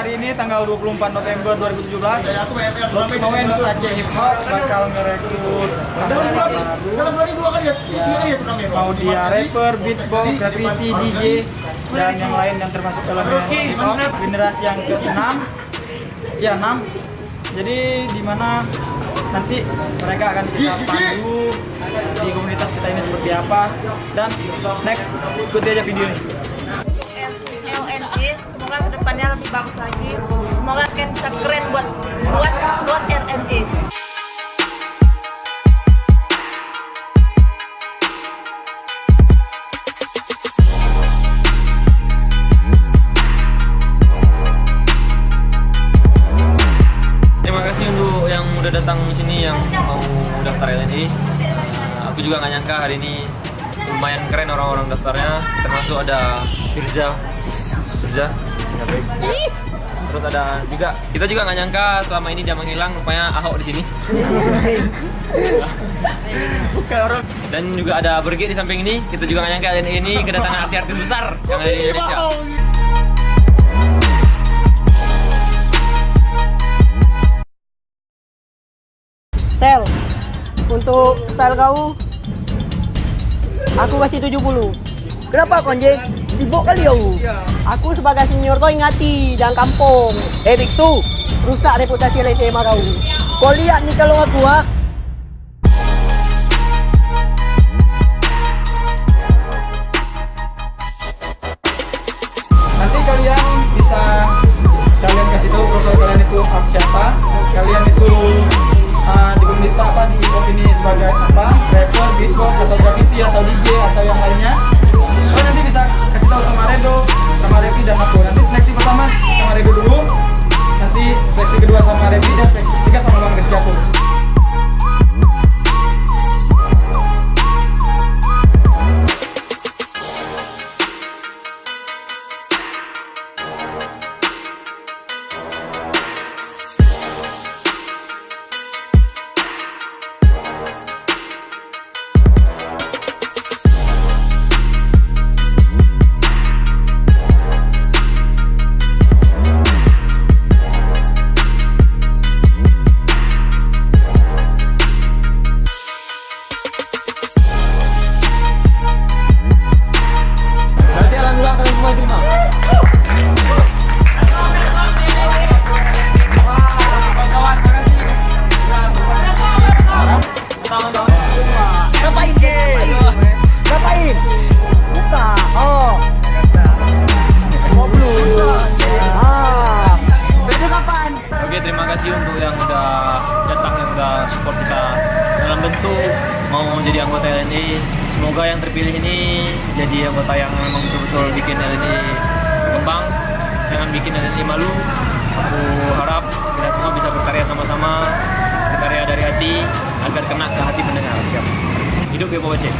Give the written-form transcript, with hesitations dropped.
hari ini tanggal 24 November 2017, Lord Snowen untuk Aceh Hip Hop bakal ngerekrut mau dia rapper, beatbox, graffiti, DJ, dan yang lain yang termasuk elemen hip hop generasi yang ke-6. Ya, 6. Jadi di mana nanti mereka akan kita pandu di komunitas kita ini seperti apa. Dan next, ikuti aja video ini. LNE, semoga kedepannya lebih bagus lagi. Semoga Ken bisa keren buat RNE. Terima kasih untuk yang udah datang sini yang mau daftar LNE. Aku juga nggak nyangka hari ini lumayan keren orang-orang daftarnya, termasuk ada Firza, terus ada juga kita juga nggak nyangka selama ini dia menghilang, rupanya Ahok di sini. Dan juga ada Berge di samping ini. Kita juga nggak nyangka ini kedatangan artis-artis besar yang ada di Indonesia. Tel, untuk style kau, aku kasih 70. Kenapa kau anjing? Sibuk kali kau. Aku sebagai senior kau ingati, jangan kampung. Biksu, rusak reputasi LNE kau. Kau lihat nih kalau aku Nanti kalian bisa kasih tahu profil kalian itu siapa, kalian itu diminta apa di hip hop ini sebagai apa, rapper, beatbox, atau graffiti, atau DJ, atau yang lainnya. Kalian nanti bisa kasih tahu sama Redo, sama Revi, dan aku. Nanti seleksi pertama sama Redo dulu, nanti seleksi kedua sama Revi, dan seleksi ketiga sama Bang Rizky aku. Terima kasih untuk yang udah datang, yang udah support kita dalam bentuk mau jadi anggota LNE. Semoga yang terpilih ini jadi anggota yang memang betul-betul bikin LNE berkembang, jangan bikin LNE malu. Aku harap kita semua bisa berkarya sama-sama, berkarya dari hati agar kena ke hati pendengar. Siap. Hidup ya Bapak Cek.